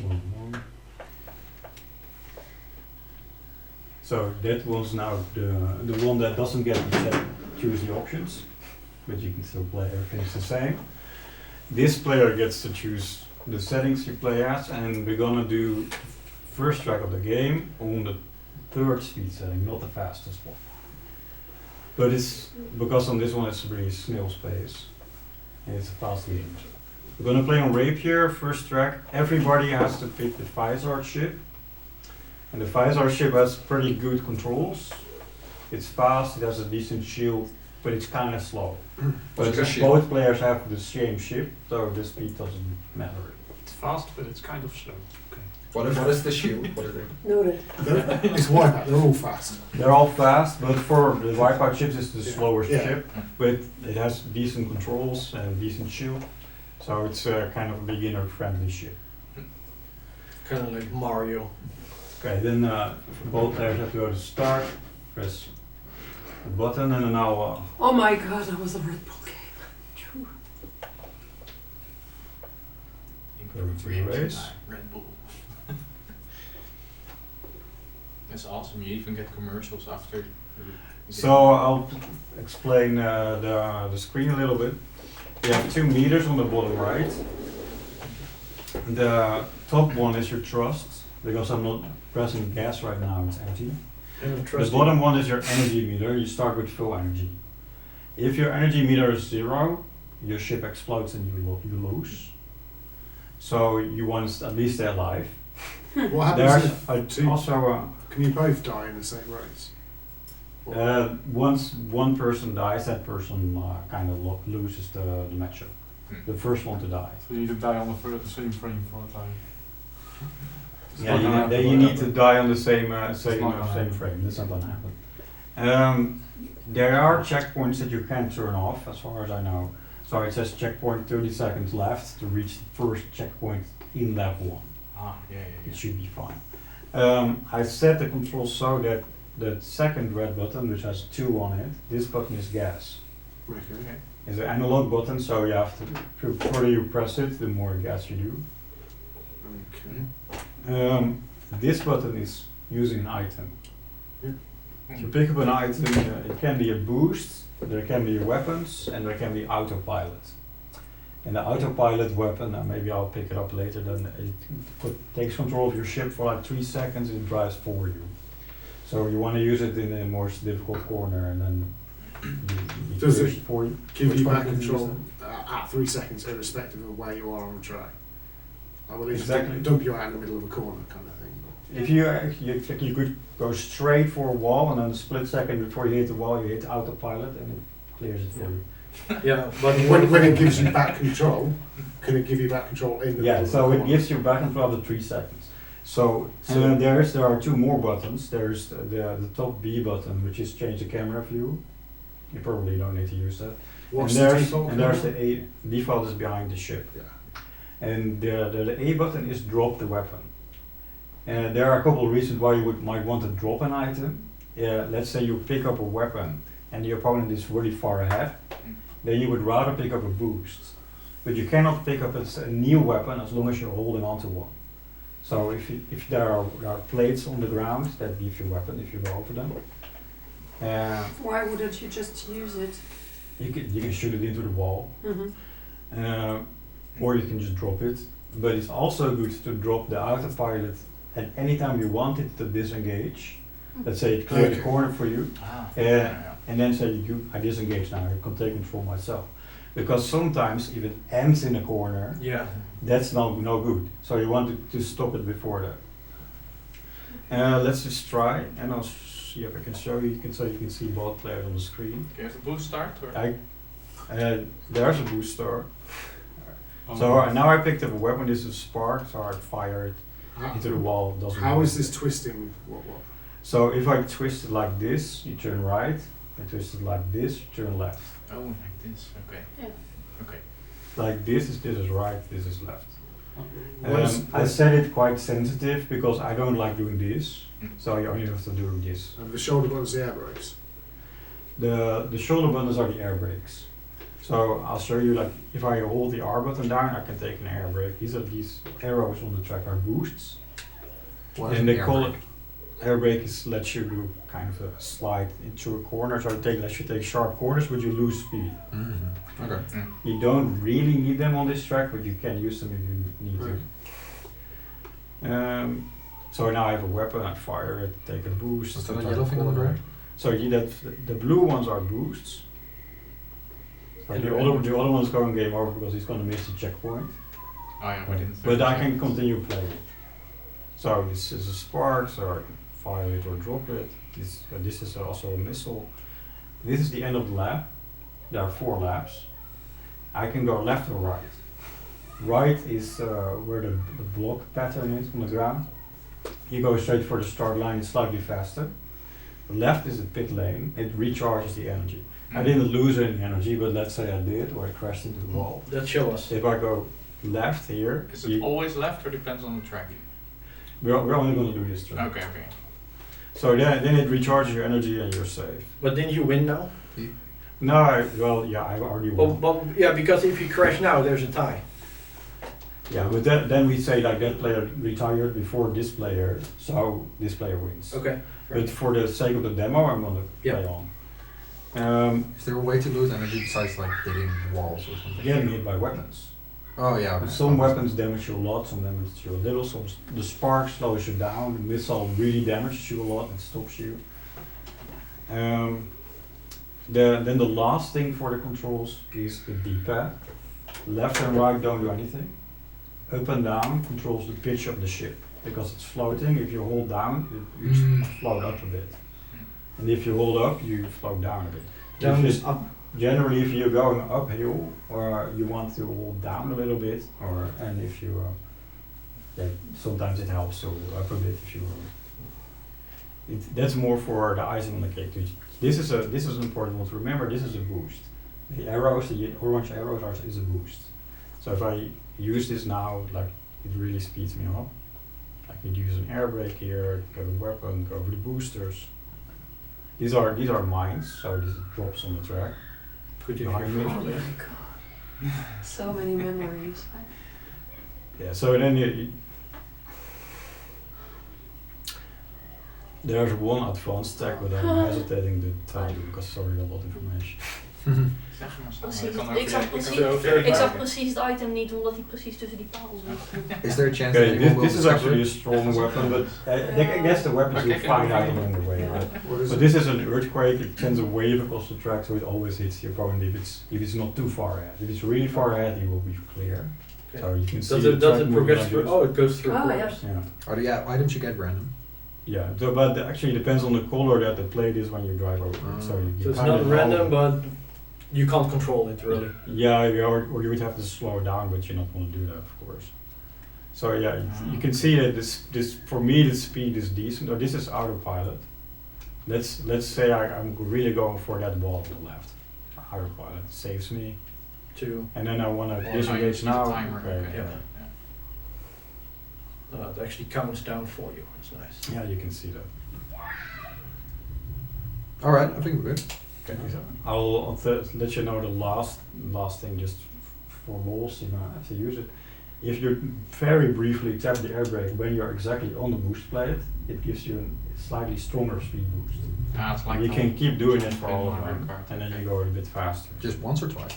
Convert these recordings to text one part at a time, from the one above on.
1. So that was now the one that doesn't get to choose the options, but you can still play everything's the same. This player gets to choose the settings you play as, and we're gonna do first track of the game on the 3rd speed setting, not the fastest one. But it's because on this one it's really snail's pace, and it's a fast game. We're gonna play on Rapier, first track. Everybody has to pick the Vizard ship. And the Vizard ship has pretty good controls. It's fast, it has a decent shield, but it's kind of slow. But both players have the same ship, so the speed doesn't matter. It's fast, but it's kind of slow. Okay. What is the shield? What is it? Noted. It's Wipeout, they're all fast. They're all fast, but for the Wipeout ships it's the slowest Yeah. ship, but it has decent controls and decent shield. So it's kind of a beginner-friendly ship. Kind of like Mario. Okay, then both players have to go to start, press the button, and then now Oh my god, that was a Red Bull game. Phew. race. Red Bull. That's awesome. You even get commercials after. So I'll explain the screen a little bit. You have 2 meters on the bottom right. The top one is your trust, because I'm not pressing gas right now, it's empty. The bottom one is your energy meter, you start with full energy. If your energy meter is 0, your ship explodes and you lose. So you want to at least stay alive. What happens There's if also can you both die in the same race? once one person dies, that person kind of loses the matchup. The first one to die. So you die on the same frame for a time. Yeah, you need to die on the same frame. That's not gonna happen. There are checkpoints that you can turn off, as far as I know. So it says checkpoint 30 seconds left to reach the first checkpoint in lap 1. It should be fine. I set the controls so that the second red button, which has 2 on it, this button is gas. Okay. It's an analog button, so you have to, the further you press it, the more gas you do. Okay. This button is using an item. Yeah. If you pick up an item, it can be a boost, there can be weapons, and there can be autopilot. And the autopilot weapon, maybe I'll pick it up later, then it takes control of your ship for like 3 seconds and it drives for you. So you want to use it in the most difficult corner, and then you Does push it for you. Give Which you back button is control that? at 3 seconds, irrespective of where you are on the track. I will Exactly. dump you out in the middle of a corner, kind of thing. If you could go straight for a wall, and then a split second before you hit the wall, you hit autopilot, and it clears it for you. Yeah, but When it gives you back control, can it give you back control in the middle Yeah, of the so corner? it gives you back control after 3 seconds. So there are 2 more buttons. There's the top B button, which is change the camera view. You probably don't need to use that. What's and the there's, default and there's camera? the A default is behind the ship. Yeah. And the A button is drop the weapon. And there are a couple of reasons why you might want to drop an item. Let's say you pick up a weapon and the opponent is really far ahead, then you would rather pick up a boost. But you cannot pick up a new weapon as long as you're holding on to one. So if there are plates on the ground, that gives you a weapon if you go over them. Why wouldn't you just use it? You can shoot it into the wall. Mm-hmm. Or you can just drop it. But it's also good to drop the autopilot at any time you want it to disengage. Let's say it cleared the corner for you, and then say I disengage now, I can take control myself. Because sometimes if it ends in a corner, that's no good. So you want to stop it before that. Let's just try, and I'll see if I can show you. So you can see both players on the screen. Do you have a boost start? Or? There's a boost star. So now I picked up a weapon. This is spark, so I fire it into the wall. Doesn't How work. is this twisting? What? So if I twist it like this, you turn right. I twist it like this, you turn left. Oh, like this. Okay. Yeah. Okay. Like this is right, this is left. I What set it quite sensitive because I don't like doing this. So you only have to do this. the shoulder buttons, the air brakes. The shoulder buttons are the air brakes. So I'll show you, like, if I hold the R button down, I can take an air brake. These arrows on the track are boosts. What is And an they air call brake? it air brake lets you do kind of a slide into a corner, so lets you take sharp corners, but you lose speed. Mm-hmm. Okay. You don't really need them on this track, but you can use them if you need to. So now I have a weapon, I fire it, take a boost. Is that a take yellow thing on the corner. ground? So the blue ones are boosts. But the other one's going game over because he's going to miss the checkpoint. Oh yeah, we didn't. But I can continue playing. So this is a spark, so I can fire it or drop it. This is also a missile. This is the end of the lap. There are 4 laps. I can go left or right. Right is where the block pattern is on the ground. You go straight for the start line, it's slightly faster. Left is the pit lane, it recharges the energy. I didn't lose any energy, but let's say I did, or I crashed into the wall. That show us. If I go left here, Is it always left or depends on the track? we're only going to do this turn. Okay, okay. So then it recharges your energy and you're safe. But didn't you win now? No, I already won. But yeah, because if you crash now, there's a tie. Yeah, but then we say like that player retired before this player, so this player wins. Okay. But for the sake of the demo, I'm going to play on. Is there a way to lose energy besides like hitting walls or something? Getting hit by weapons. Oh yeah. Okay. Some weapons damage you a lot, some damage you a little. Some the spark slows you down. The missile really damages you a lot and stops you. Then the last thing for the controls is the D-pad. Left and right don't do anything. Up and down controls the pitch of the ship because it's floating. If you hold down, you float up a bit, and if you hold up, you float down a bit. Down If is you- up. Generally, if you're going uphill, or you want to hold down a little bit, and if you, sometimes it helps to up a bit if you. That's more for the icing on the cake. This is an important one to remember. This is a boost. The arrows, the orange arrows, is a boost. So if I use this now, like it really speeds me up. I can use an air brake here, go to weapon, go over the boosters. These are mines, so this drops on the track. Good if Behind you're me. Oh my god. So many memories. Yeah, so then there's one advanced tag, but I'm hesitating to tell you because it's already a lot of information. Zeg maar snel, Precies. kan Ik zag over precies, de- Ja. ik zag precies het item niet, omdat hij precies tussen die palen zat. Is there a chance Okay, that anyone will this is discover actually a it? strong weapon, but I guess the weapons Okay, you'll can find I- out along the way, right? What is But it? this is an earthquake, it sends a wave across the track, so it always hits the opponent if it's not too far ahead. If it's really far ahead, he will be clear. Okay. So you can see Does the it track moving progress like through? this. Oh, it goes through. Oh, corners. Yeah. Are the items you get random? Yeah, so, but actually it depends on the color that the plate is when you drive over it. So, you So it's kinda not know- random, but you can't control it really. Yeah, or you would have to slow down, but you don't want to do that, of course. So yeah, you can see that this for me the speed is decent. Or this is autopilot. Let's say I'm really going for that wall to the left. Autopilot saves me, To and then I want to Oh, disengage it's now. a timer. Okay, Okay, yeah. yeah. it actually counts down for you. It's nice. Yeah, you can see that. All right, I think we're good. Okay, so I'll let you know the last thing just for walls. You're gonna have to use it. If you very briefly tap the air brake when you're exactly on the boost plate, it gives you a slightly stronger speed boost. Ah, it's like You the- can keep doing it for in all of Mario them, Kart, and then okay. you go a bit faster. Just once or twice?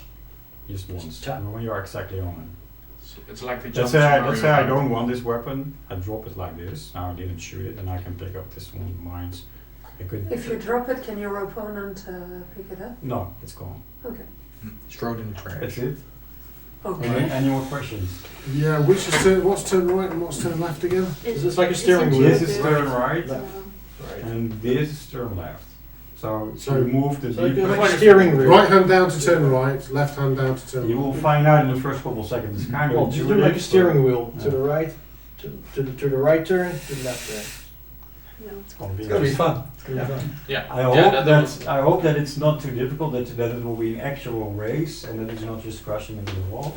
Just once, tap. when you're exactly on it. It's like the jump Let's say Mario I Kart. don't want this weapon, I drop it like this. Now I didn't shoot it, and I can pick up this one of mines. I could. If you drop it, can your opponent pick it up? No, it's gone. Okay. Throw it in the trash. That's it. Okay. Any more questions? Yeah, which is what's turn right and what's turn left again? It's like a steering wheel. This is turn right, Right. and this is turn left. So So- you move the So it's D-pad. like a steering wheel. Right hand down to turn right, left hand down to turn You will left. find out in the first couple of seconds. It's kind Well, of just do like a steering wheel to Yeah. the right, to the right turn, to the left turn. Yeah. It's gonna be It's gonna be nice. fun. It's gonna be Yeah. fun. Yeah. I Yeah, hope I hope that it's not too difficult. That it will be an actual race and that it's not just crashing into the wall.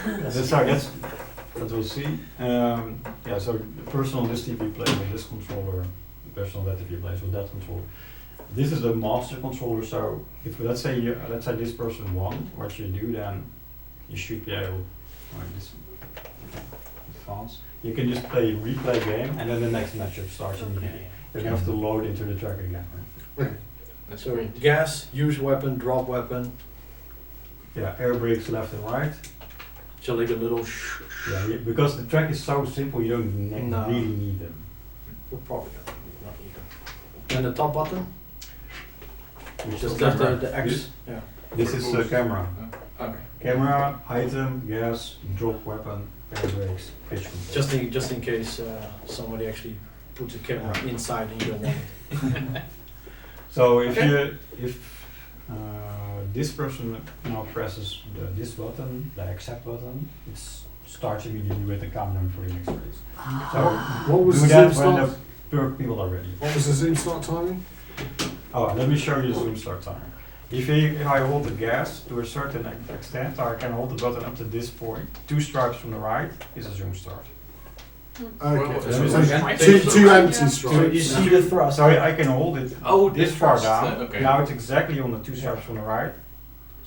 That's what we'll see. Yeah. So the person on this TV plays with this controller. The person on that TV plays with that controller. this is the master controller. So if let's say this person won, what you do then, you should be able. This advance. You can just play replay game, and then the next matchup starts immediately. You don't have to load into the track again. That's So great. gas, use weapon, drop weapon. Yeah, air brakes left and right. So like a little Yeah, because the track is so simple, you don't No. really need them. we'll probably not need them. And the top button? Which Just is the camera. X. Yeah. This is camera. Okay. Camera, item, gas, drop weapon, air brakes, pitch control. Just in case somebody actually puts a camera inside and you don't want it. So if Okay. this person now presses this button, the accept button, it starts immediately with the countdown for the next race. So What was do the that zoom when start? the people are ready. What was the zoom start timing? Oh, let me show you the zoom start time. If I hold the gas to a certain extent, or I can hold the button up to this point, 2 stripes from the right is a zoom start. Okay. So So it's two empty So you stripes. see the thrust. So I can hold it Oh, this the far first, down. okay. Now it's exactly on the 2 stripes from the right.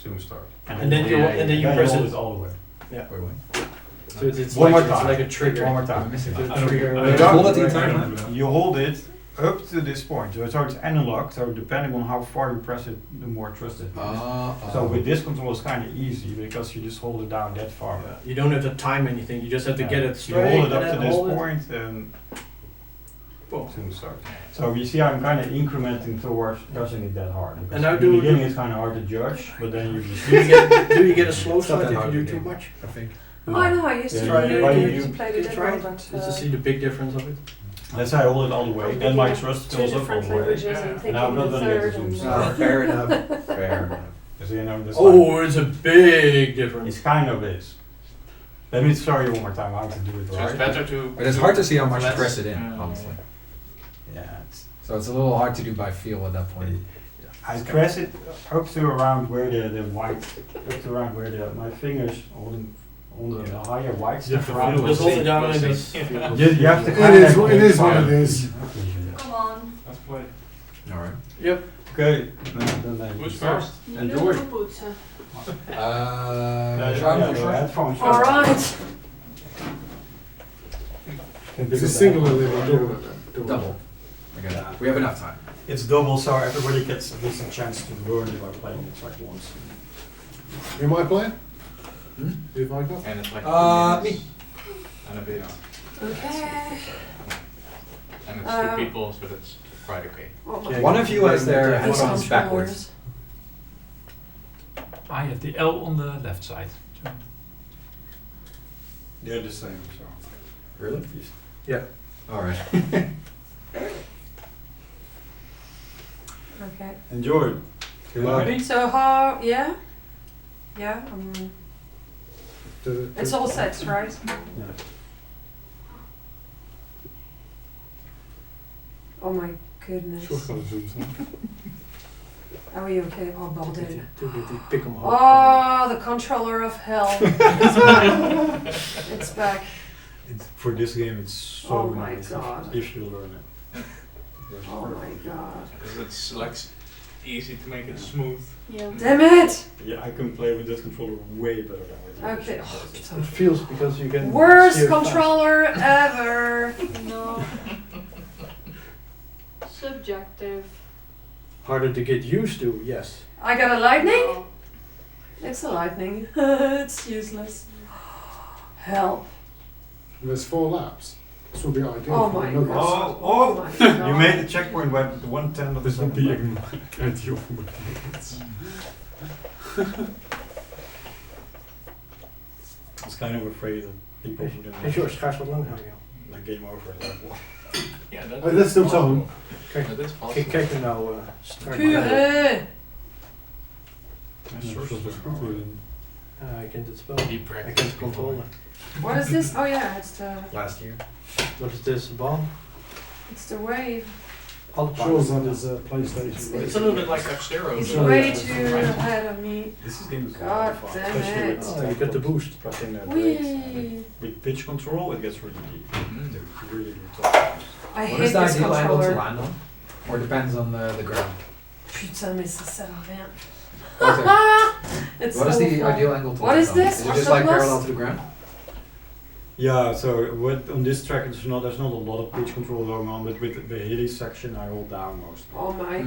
Zoom start. And then you press hold it. it all the way. Wait. So it's One like, more time. It's like a trigger. One more I'm time. missing To that. trigger. Hold it the entire time. You hold it up to this point. So it's analog. So depending on how far you press it, the more trusted it is. So with this control, it's kind of easy because you just hold it down that far. Yeah, you don't have to time anything. You just have to get it You straight. hold it up and to then this hold it. point and Boom. zoom start. So you see, I'm kind of incrementing towards pressing it that hard. Because And now in the do- beginning, it's kind of hard to judge, but then you just. Do you get a slow It's not start that if hard you do to too do. much? I think. Oh, I know, I used to Yeah, try you- why to you- use to play with you it, try but Just to see the big difference of it. Let's say I hold it all the way, then my trust two fills up all different the way. languages and And thinking I'm not the gonna get third the and zoom Ah, fair enough. Fair enough. So you know, this Oh, it's a big difference. it's kind of is. Let me show you one more time how to do it So it's right. better to. But it's hard to see how much to less, press it in, uh, honestly. Yeah, it's, So it's a little hard to do by feel at that point. I press it up to around where the white, up to around where my fingers on the higher white stuff around. Just hold it down and We'll just. see. You have to It kind is of what it is. What it is. Come on. Let's play. Alright. Yep. Okay, then I Who's start. first? Enjoy. Poetsen. Try and push the first. headphones. Alright. It's a single or Double. Okay. We have enough time. It's double, so everybody gets at least a chance to learn it by playing it like once. Who am I playing? Hmm? Who have I got? And it's like Me. and a bit. Okay. And it's Um, 2 people, so that's quite okay. Oh my Yeah, One of you has their These headphones backwards. I have the L on the left side. So They're the same, so. Really? Yeah. Alright. Okay. Enjoy. Good luck. ready? So how, yeah? Yeah, The- it's all sets, right? Yeah. Oh my goodness. Sure, kind of zooms in. Are we okay? Oh, Baldin. Did you pick them up? Oh, the controller of hell. It's back. It's back. For this game, it's so Oh my nice God. if you learn it. Oh my god. Because it's like easy to make it smooth. Yeah. Damn it! Yeah, I can play with this controller way better than with this. Okay. Oh, It feels because you can. worst steer fast. controller ever. No. Subjective. Harder to get used to, yes. I got a lightning? No. It's a lightning. It's useless. Help. There's 4 laps. This will be ideal. Oh for my another. god. Oh, my god. You made the checkpoint by 1/10 of the second. I was kind of afraid that people wouldn't Hey George, ga eens wat lang houden. like game over at level 1. Yeah, that, Oh, that's still time. Kijk, that is kijk, possible. kijk er nou strak. Pure. Ja, ik kent het spel. Deep Ik practice. kent de controller. What is this? Oh yeah, it's the Last year. Wat is dit? Bal? it's the wave. Alle Sure, paarden. that is PlayStation. It's a little bit like F-Zero. He's Oh, way yeah. too ahead of me. This is game is God fun, damn especially it. with Oh, you got the boost. pressing that brakes. Wee. With pitch control, it gets really deep. Mm. You really do talk. I What hate is the this ideal angle to controller. land on? Or depends on the ground? Putain, mais ça sert à rien. It's What is so the fun. ideal angle to What land is on? this? Is it What's just the like plus? parallel to the ground? Yeah, so on this track there's not a lot of pitch control going on, but with the hilly section I hold down mostly. Oh my.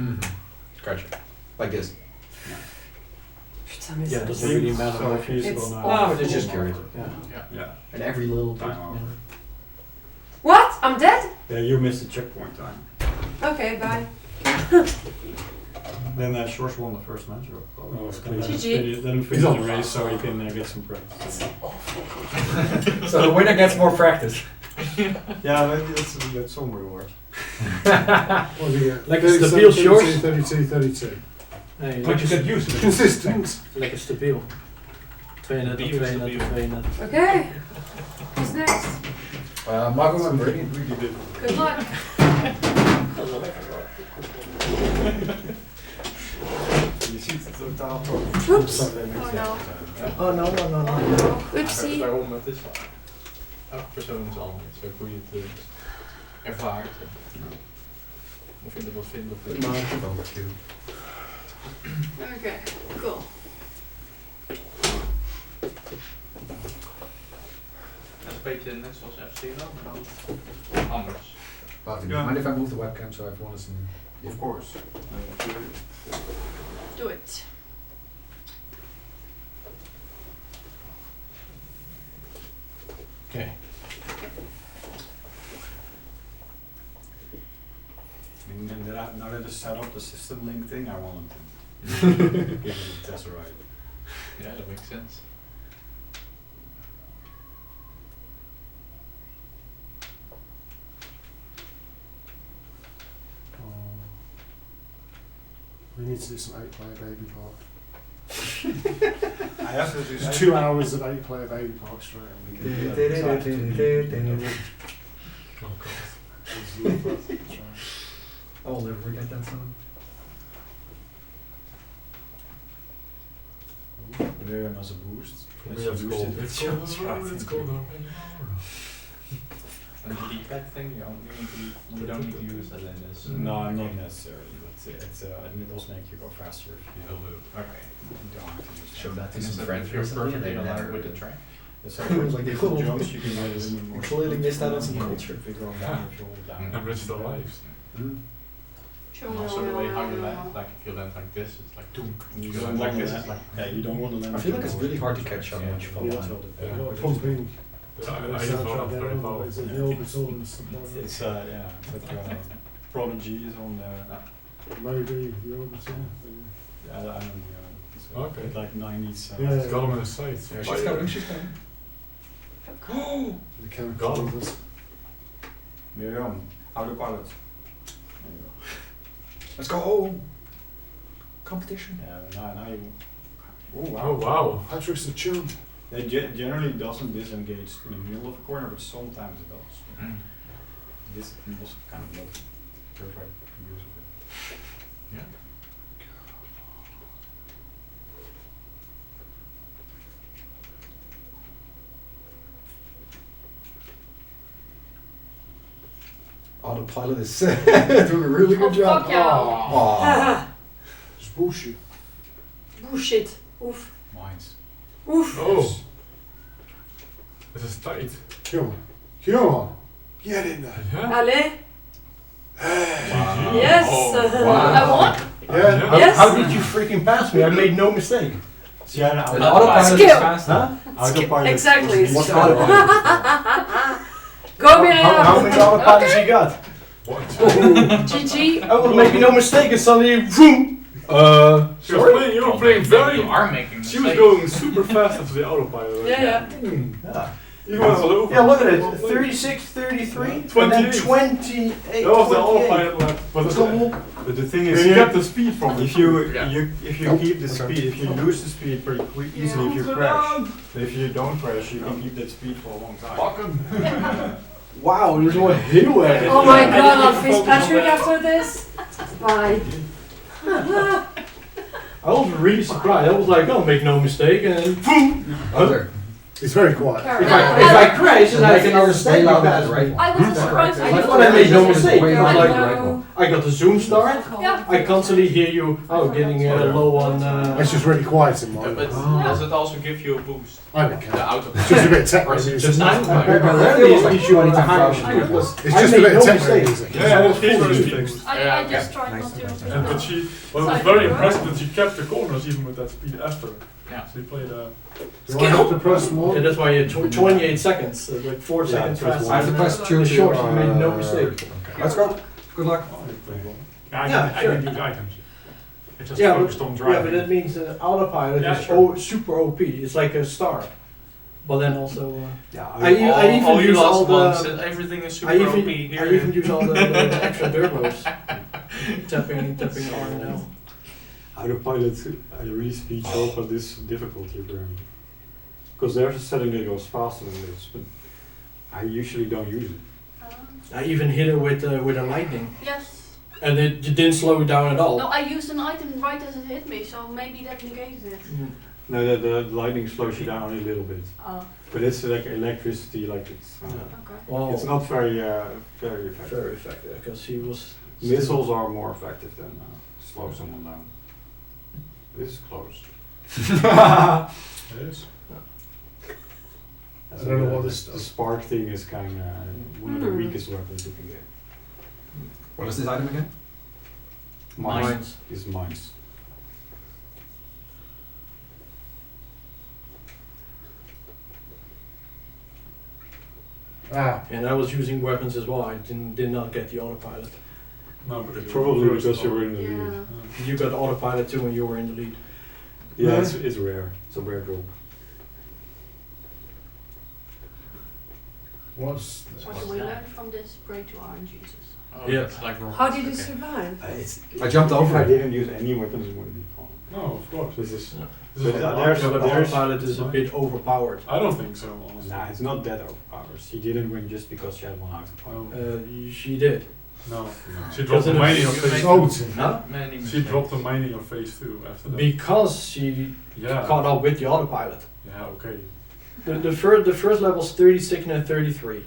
Gotcha. Like this. Putain, mais Yeah, ça doesn't really matter. So if he's It's gonna Ah, but it's just awful. curious. Yeah. yeah. And every little bit. Time over. What? I'm dead? Yeah, you missed the checkpoint time. Okay, bye. Then Shores won the first match. Oh, GG. Then finish the race so he can get some practice. So the winner gets more practice. Yeah, that's some reward. What do you get? Like it's the Beal Shores? 32, 32. Nee, But you get used to it. Consistent. lekker stabiel. 32, Biel is 32, stabiel. 32. Okay. Who's next? Marco and Brady. Good luck. Je ziet het totaal toch. Oops. Oh no. Oh, no. Oopsie. Daarom, het is elke persoon is anders. Zo hoe je het ervaart. Of je het wat vindt of niet. Okay, cool. Dat is een beetje net zoals F-Zero, maar dan anders. Do you mind if I move the webcam so everyone is in? Of course. Do it. Okay. And now that I set up the system link thing, I wanted to give it a test ride. Yeah, that makes sense. We need to do some 8-player baby park. I have to do Just 2 hours of 8-player baby park straight and we can do that. Oh god. I will never forget that song. Weer hem als een boost. For me it's cold. It's cold. It's cold. And the D-pad thing, you don't need to use that in this. No, not necessarily. But it does make you go faster if you Will do. Okay. don't have to use Show that to And is some that friends if you're recently and perfectly they aligned never with the track? So It was like, different cool. jumps you can get it in more. Clearly missed out on some Yeah. culture. If you go down, if you hold down. And it's still lives. Mm. And also the way how you land, like if you land like this, it's like doom. You If you don't land like want this, to it's like yeah, you don't want to land. I feel like it's really hard to catch on Yeah. much fun. Yeah. A lot Yeah. of pumping. I don't know. Very powerful. It's the orbital and stuff like that. It's yeah, it's like Prodigy is on there. Maybe the orbital. I don't know. Okay. It's like 90s. Yeah. It's got him in the sights. Yeah, she's coming, she's coming. The chemical Gone. others. Miriam, autopilot. There you go. Let's go! Competition. Yeah, now you. Oh Oh wow. Patrick's a chum. It generally doesn't disengage in the middle of a corner, but sometimes it does. Mm. This was kind of not perfect use of it. Yeah. Autopilot is doing a really good Oh, job. fuck yeah. Aw. It's bullshit. Bullshit. Oef. Mines. Oef. Oh. This is tight. Come on. Come on. Get in there. Yeah. Allez. Wow. Yes. Oh, I won. Yeah. How, Yes. how did you freaking pass me? I made no mistake. Yeah, The no, autopilot is Skill. faster. Huh? autopilot. Exactly. What's the autopilot? Go How Miriam. many autopilots you got? What? GG. I was making no mistake and suddenly, vroom. You were playing very. You are making She was mistakes. going super fast after the autopilot. Yeah, yeah. Yeah. Even when it was over. Yeah, look at it. 36, 33, and then 28. 28. That was the 28. autopilot lap. But But the thing you is, get the speed from it. if you Yeah. if you keep the speed, if you lose the speed pretty easily, if you crash. But if you don't crash, you can keep that speed for a long time. Fuck him. Wow, there's one heel at it. Oh my god, I'll face Patrick after this. Bye. I was really surprised. I was like, I'll make no mistake, and then boom. Other. It's very quiet. If I crash and I make another mistake, you pass right? me. I was surprised. I thought I made no mistake. Way I was like like, the right one. I got the zoom start. Yeah. I constantly hear you getting low on. It's just really quiet in Yeah, mine. but does it also give you a boost? I don't The care. auto. It's just a bit of Or is it techno just music. Rarely is like issue on the 20,000 higher. people. It's just a bit of techno music. Yeah, I it's was very fully fixed. I just tried not to. And but well, it was very impressive that she kept the corners even with that speed after. Yeah. So you played Do I have to press more? Yeah, that's why you 28 seconds, like 4 Yeah, seconds press faster. one. I have to press The 2 to... short, you made no mistake. Let's go. Good luck. I Yeah, didn't use items. I just Yeah, focused on Yeah, driving. but that means autopilot Yeah, is sure. super OP. It's like a star. But then also, Yeah, I even all you use lost all the- once, and everything is super I OP even here. use all the extra turbos. tapping R and L. Autopilot, I really speeds up at this difficulty programming. Because there's a setting that goes faster than this, but I usually don't use it. I even hit it with a lightning, Yes. and it didn't slow it down at all. No, I used an item right as it hit me, so maybe that negates it. Mm. No, the lightning slows you down a little bit, Oh, but it's like electricity, like Yeah. okay. Well, it's not very effective. very effective because he was. Missiles are more effective than slow someone down. This is close. It is. I don't know what the, this the does. spark thing is kind of one of the weakest weapons you can get. What is this item again? Mines. Is mines. Ah, And I was using weapons as well. I did not get the autopilot. No, but it's Probably first because you of were all. in the lead. Yeah. You got autopilot too when you were in the lead. Yeah, it's rare. It's a rare drop. what's What do we learn from this? Pray to RNG, Jesus. Oh, Yeah. that's like How did you okay. survive? I jumped over If I it. didn't use any weapons, it wouldn't be fun. No, of course. This is. Yeah. This is But like there's- Yeah, but the there's- autopilot is a bit overpowered. I don't think so, honestly. Nah, it's not that overpowered. She didn't win just because she had one autopilot. She did. No. She dropped the Because mining it of is- phase so two. Huh? Many She mistakes. dropped the mining of phase 2 after that. Because she Yeah. caught up with the autopilot. Yeah, okay. The first level was 36 and 33.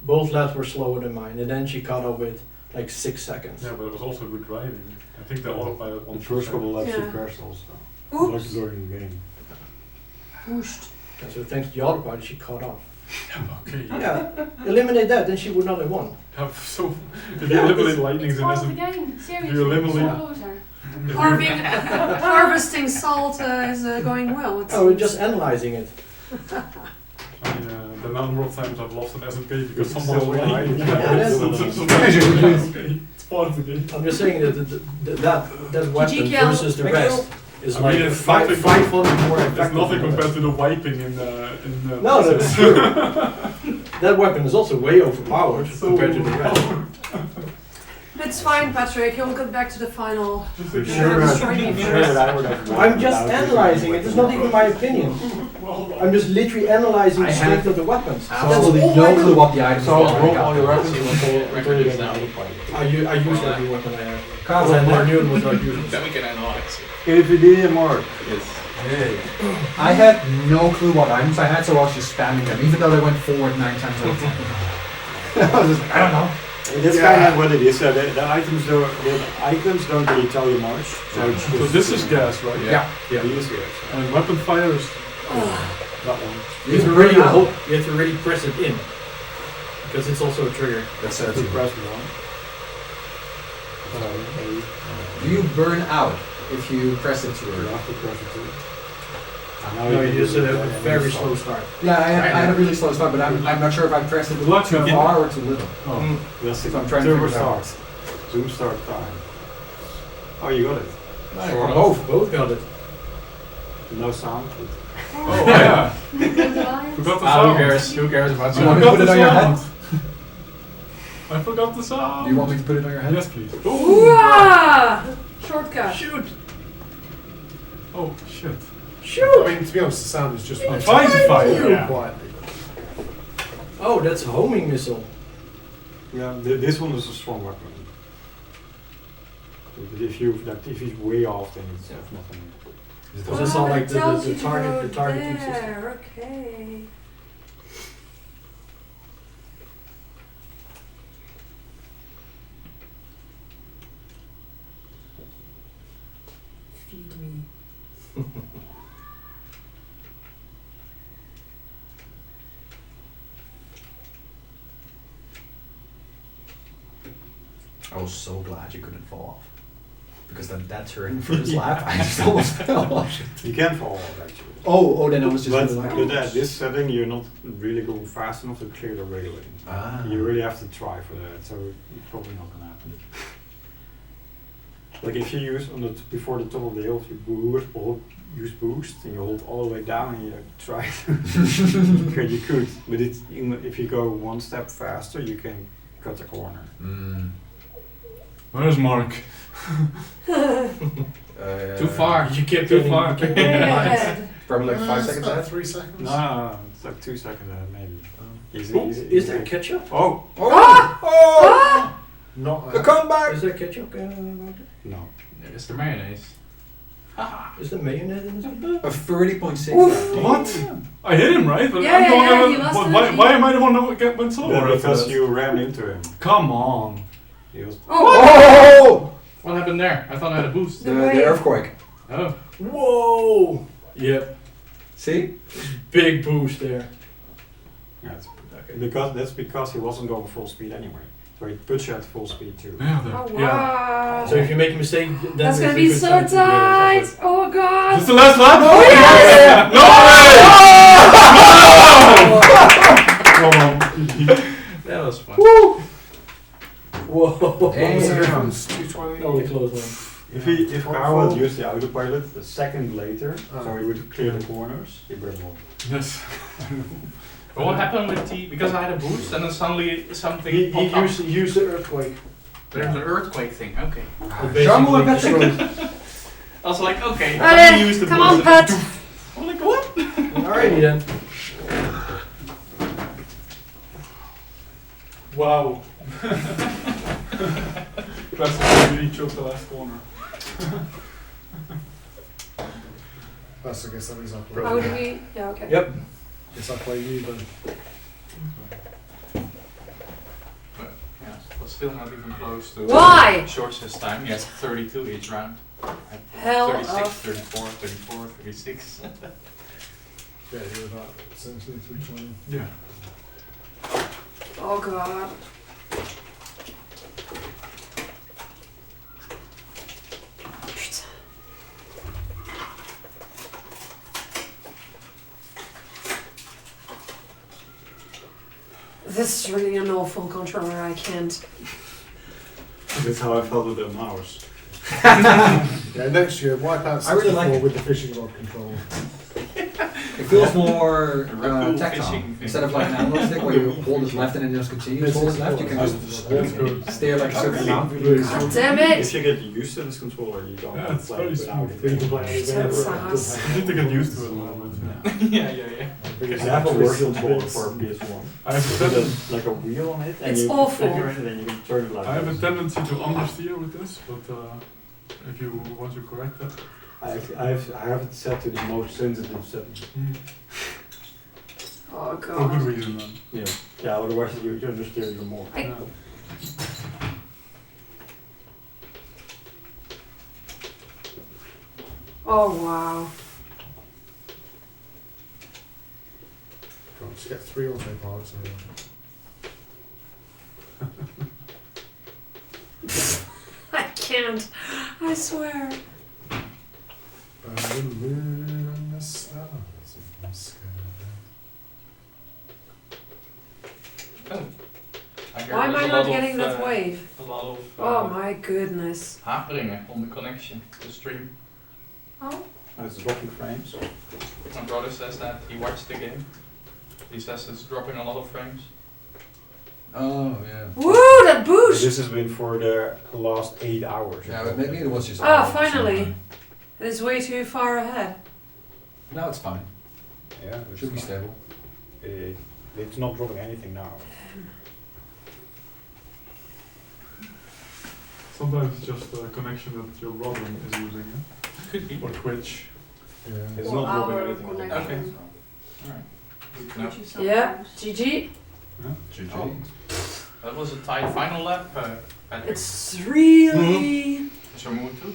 Both laps were slower than mine, and then she caught up with like 6 seconds. Yeah, but it was also good driving. I think the autopilot On on the first couple laps, she Yeah. crashed also. Oops. Like during the game. Whooshed. And so thanks to the autopilot, she caught up. Okay. Yeah, eliminate that, then she would not have won. So, if you eliminate lightnings It's and part of the isn't. game. Seriously, you eliminate- you're a loser. Harving, harvesting salt is going well. It Oh, we're seems. just analyzing it. I mean, the number of times I've lost an SMK because It's someone still was winning. lying. Yeah, Okay, it's part of the game. I'm just saying that that weapon GGL. versus the Thank rest is I like mean, it's 500 more effective. It's nothing than compared that. to the wiping in the No, that's true. That weapon is also way overpowered So compared to the rest. It's fine, Patrick. You'll get back to the final. Just For like- sure, Destroy me I'm sure first. that I would have won I'm just without analyzing it. using It's not even my opinion. I'm just literally analyzing I the have- strength of the weapons. Absolutely all I no do. clue what the items So are. roll all your weapons See what until the until you record get is an now. autopilot. I use every weapon I have. Carl, And I Mark, knew it was not useful. Then we can analyze it. KVD and Mark. Yes. hey. I had no clue what items I had, so I was just spamming them, even though they went forward 9 times out of 10. I was just, I don't know. That's kind of what it is. The items don't really tell you much. So, it's So just- this is gas, right? Yeah. Yeah, this is. And weapon fire is that one. You have to really hold, you have to really press it in. Because it's also a trigger. That's To press one. Do you burn out if you press it too You early? have to press it too. No, you just have a very slow start. Yeah, I had a really slow start, but I'm not sure if I pressed it Luck too you far or too little. Mm. That's it. So I'm trying to Turbo figure it out. start. Zoom start time. Oh, you got it. Sure. Both got it. No sound. Oh yeah. Lions. Forgot the Ah, sound. who cares about Do you want I me to forgot put it the on your head? sound. I forgot the sound. Do you want me to put it on your head? Yes, please. Ooh-ah! Shortcut. Shoot! Oh shit. I mean, to be honest, the sound is just I'm trying to fight. real Yeah. quietly. Oh, that's a homing missile. Yeah, this one is a strong weapon. But if he's way off, then it's nothing. Because it's all like it tells the you to target, go the targeting system. there. Okay. I was so glad you couldn't fall off. Because that turn for this lap, I just almost fell off. You can fall off actually. Oh, then I was just But really like, at this setting, you're not really going fast enough to clear the railing. ah. You really have to try for that, so it's probably not gonna happen. Like if you use before the top of the hill, if you use boost and you hold all the way down and you try to, you could. But if you go one step faster, you can cut a corner. Mm. Where's Mark? Too far. You kept Too getting, far. you kept Way getting behind. ahead. Probably like 5 It's seconds about ahead. 3 seconds. No, it's like 2 seconds ahead maybe. Is there ketchup? Oh! Ah! Not The comeback! Is there ketchup? No. It's the mayonnaise. Is there mayonnaise in this? A 30.6. Oof. What? I hit him, right? But Yeah, I'm the one yeah, that he lost why, energy. why am I the one that went solo? after Because that? you ran into him. Come on. He was Oh! What happened there? I thought I had a boost. The earthquake. Oh. Whoa! Yep. See? Big boost there. Yeah, that's because he wasn't going full speed anyway. So he puts you at full speed too. Yeah, there. Oh Yeah. wow. So if you make a mistake, then That's there's gonna a be good so chance that you're gonna tight. Oh god. This is the last lap? Oh, yes! No way! That was fun. suffer. Whoa! What was the Damn. difference? 220? Only close one. If Carl had used the autopilot a second later, so he would clear the corners, he would have won. Yes. But what happened with T? Because I had a boost and then suddenly something He popped up. used the earthquake. There's an earthquake thing, okay. It Jungle basically and destroyed. I was like, okay, Alright, let me use the come boost. on, Pat. I'm like, what? Alrighty then. Wow. That's really choked the last corner. That's, I guess that means I play. How do we? Yeah. Okay. Yep. Guess I play you then. Yeah, but still not even close to Why? shortest time. He has 32 each round. At Hell 36, of- 34, 34, 36. Yeah, you're about essentially 320. Yeah. Oh god. This is really an awful controller. I can't. That's how I felt with the mouse. Yeah, next year, Wipeout I really like 64 it. with the fishing rod control. It feels more Raccoon tactile. fishing Instead of like an analog stick where you hold it left and then just continue to hold it left, you can just That's good. steer like a certain amount. God damn it! If you get used to this controller, you don't Yeah, have it's to play very without smooth. it. You can play That again. sucks. You need to get used to it a little bit. Yeah. Because I have a working controller for PS1. I have a With tendency, like a wheel on it, and It's you awful. figure it, and then you can turn it like I have a this. tendency to understeer with this, but if you want to correct that. I have it set to the most sensitive setting. Oh For god. good reason then. Yeah, otherwise you understeer even more. I- Yeah. Oh wow. Can't just get 3 auto parts. I can't. I swear. Why am I not getting that wave? A lot of Oh my goodness. haperingen on the connection, the stream. Oh. It's dropping frames. My brother says that he watched the game. He says it's dropping a lot of frames. Oh, yeah. Woo! That boost! This has been for the last 8 hours. Yeah, but maybe it was just. Ah, finally. It is way too far ahead. No, it's fine. Yeah, It should be fine. stable. It's not dropping anything now. Sometimes it's just a connection that your brother is using, Could be. or Twitch. Yeah. It's Or not dropping our anything. connection. Okay. Alright. Good to know. Yeah, GG. GG. Oh. That was a tight final lap. Patrick. It's really. What's your move too?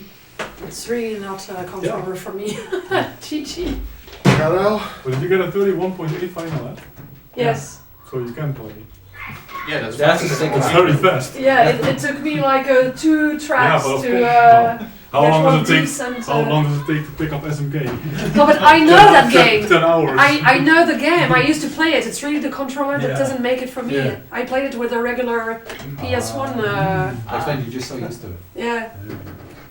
It's really not a controller for me. GG. Carol? But did you get a 31.8 final, eh? Yes. So you can play. Yeah, that's That's fast. a sick It's one. very fast. Yeah, it took me like 2 tracks but of to course. How get long one does it take? decent. How long does it take to pick up SMK? No, but I know that game. 10 hours. I know the game. I used to play it. It's really the controller that Yeah. doesn't make it for me. Yeah. I played it with a regular PS1. Explain, you're just so used to it. Yeah,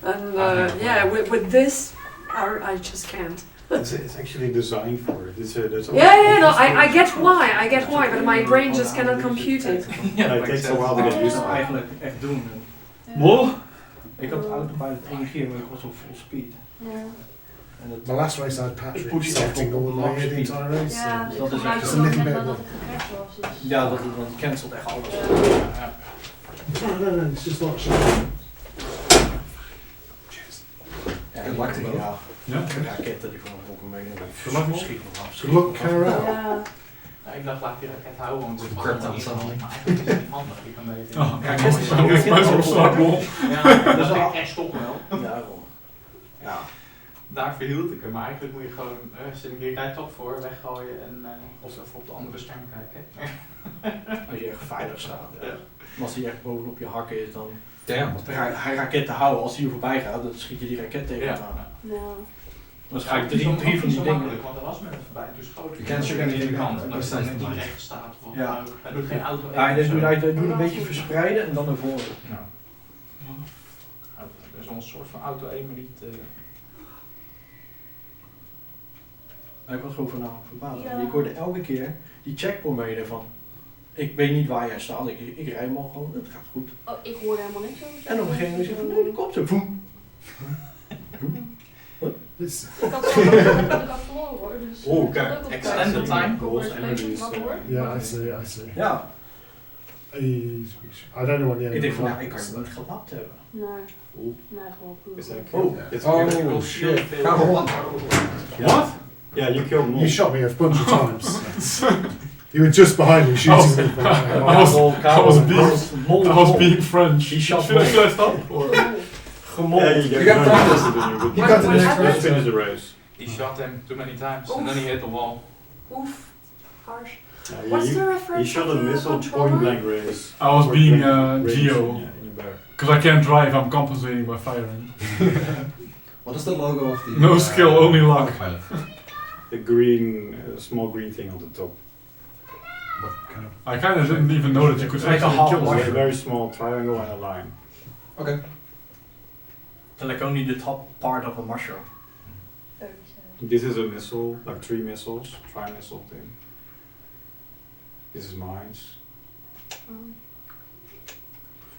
and yeah, with this, I just can't. It's actually designed for it. Yeah, no, I get why, but my brain just cannot compute it. Yeah, it takes a while to get used to it. eigenlijk echt doen. More? Ik had de autopilot 1 keer, maar ik was op full speed. Ja. En het, My last race I had Patrick Push it setting up all on the way max the entire race. Ja, so- ik dat is gebruik echt het een ook little net bit dat more. het gecrashed was. Dus. ja, dat cancelt echt alles. No, it's just not showing. Ja, Good luck to both. Ja, Ja. raketten die gewoon ook een mening. Good luck, man. Schiet nog af. Good luck, Carol. Ja. Ja, ik dacht, laat die raket houden, want het is Crypto allemaal sound. ingehaald, maar eigenlijk is het niet handig. Je kan beter... Oh, Ja, dat is mijn soort startbol. Ja, dat is echt toch wel. Ja, gewoon. Ja. Daar verhield ik hem, maar eigenlijk moet je gewoon, zit ik hier rijdt toch voor, weggooien en of even op de andere scherm kijken. Als je echt veilig staat. Ja. Ja. Maar als hij echt bovenop je hakken is, dan Damn. hij raketten houden. Als hij hier voorbij gaat, dan schiet je die raket tegen hem aan. Ja. Dan ga ik drie van die dingen. Want er was met hem voorbij, toen schoot Je kent ze ook niet de in kant, de omdat kant. hij net niet recht staat of wat Ja. dan ook. Hij doet geen auto. Ja, hij doet een beetje verspreiden en dan naar voren. Ja. Er is wel een soort van auto-aim, maar niet... Ik was gewoon vanavond verbaasd. Ja. Ik hoorde elke keer die checkpoint mee van. Ik weet niet waar jij staat, ik rij hem al gewoon, het gaat goed. Oh, ik hoorde helemaal niks over. En op een gegeven moment zeg ik van, nee, die komt zo. Voem. It's, Ik had verloren hoor. Dus Oeh, kijk, leuk om te extend the kijken. time. Hoor je Energy leuk is, wat hoor? yeah, I see. Ja, I don't know what the end ik denk of van, the ja, lap ik kan is. je niet gelapt hebben. Nee, Oeh. nee, gewoon puur. Is that Oh. It's Oh shit. Carol. What? Yeah, you killed You me. shot me a bunch of times. You were just behind me shooting me. From I was being French. He shot Should I stop? Or? Gemold. Yeah, You got practice. You got to the next What race. Finish the race. He shot him too many times and then he hit the wall. Oef, harsh. Yeah, What's he- the He reference shot of a the missile controller? point blank race. I was Or being range, Geo. Yeah, in the back. Because I can't drive, I'm compensating by firing. What is the logo of the... No skill, only luck. Pilot? The green, small green thing on the top. What kind of? I kind of didn't even know that you could It's like a actually half kill It's wire. like a them. very small triangle and a line. Okay. It's like only the top part of a mushroom. Very sad. This is a missile, like 3 missiles, tri-missile thing. This is mines.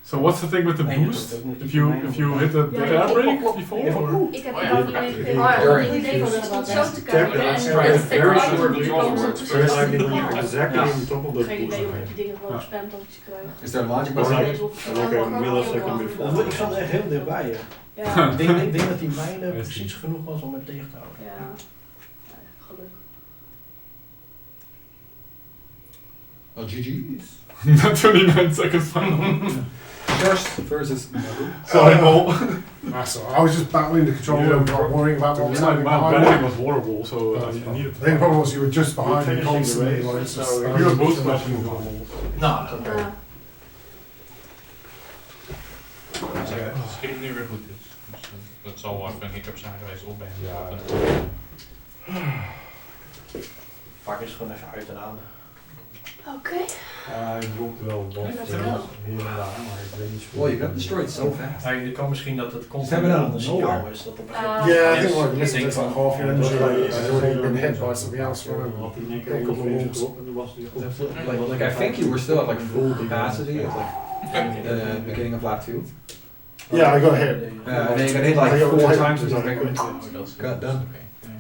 So what's the thing with the Nee, dat boost? is ook niet If you hit the Ja, air brake ja. before? Ja. Or? Ik heb Oh, in ja. ieder geval Ja. een idee van het stond zo te kijken en It's het very item short die control kwam zo words. precies Very als likely die when you're kwam. exactly Ja. on top of the Geen idee of ik boost. die dingen gewoon Ja. gespamd had ik ze krijg. Is there logic Or behind like, it? like a millisecond before. Ik zat echt heel dichtbij. Ja. Ja, Ik denk dat die mijne Ja, precies genoeg was om het tegen te houden. ja. Geluk. Oh, GG's. 29 seconds final. First versus Nabu. Sorry, Mol. That's all. I was just battling the controller and not worrying about what was My happening behind batting me. was horrible, so I needed I think the problem was you were just behind me Finishing the constantly. race, Like, it's just, so We were both smashing the wall. Nou, oké. Ja. Het schiet nu weer goed is. Dus, dat zal wel even een hiccup zijn geweest op ben. Ja. Pak eens gewoon even uit en aan. Oké. Hij dropte wel wat Let's hier go. en daar, maar ik weet niet zo Well, you got destroyed so fast. Ja, het kan misschien dat het Ze constant hebben dat aan de nog signaal nowhere. is. Dat op een Ah. gegeven moment... Yeah, I think Yes. like this is like half your energy has already been hit by something else. Right? Had hij nek Couple of even wolves. gedropt en toen was hij goed. Like I think you were still at like full capacity at like beginning of lap 2. Yeah, I got hit. And then you got hit like 4 times or something. Got done.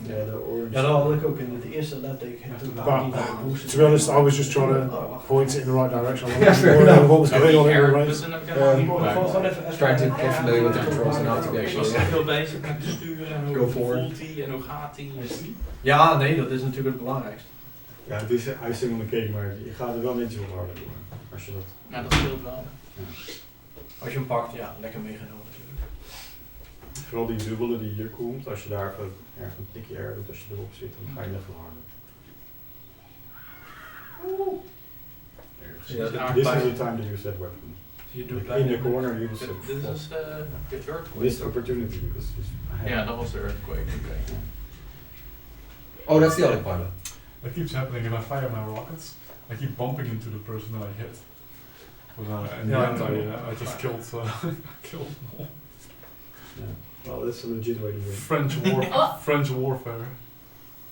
Ja, de orange. Ja, dat had ik ook in het eerste letteken. Toen But, waren die naar de boost. To be honest, I was just trying to Oh, wacht. point it in the right direction. I Yeah, wasn't fair worried enough. what was going on in the race. Dus dan heb ik helemaal niet Gewoon bereikt. even... Trying to get familiar with the controls and how to Ik was actually. echt heel bezig met sturen en Go hoe forward. voelt hij en hoe gaat hij. Ja, nee, dat is natuurlijk het belangrijkste. Ja, het is icing on the cake, maar je gaat er wel netjes wat harder doen. Als je dat... Ja, dat scheelt wel. Als je hem pakt, ja, lekker meegenomen natuurlijk. vooral die dubbele die hier komt, als je daar even erg een tikje erger doet als je erop zit, dan ga je net veel harder. Ja, This is the time to use that weapon. Je doet In the corner, use it. Dit is de earthquake. Missed opportunity because Ja, dat was de earthquake. Okay. Oh, that's the other pilot. That keeps happening and I fire my rockets. I keep bumping into the person that I hit. But in the end I just killed killed them all. Yeah. Well, that's a legit way to win. French warfare.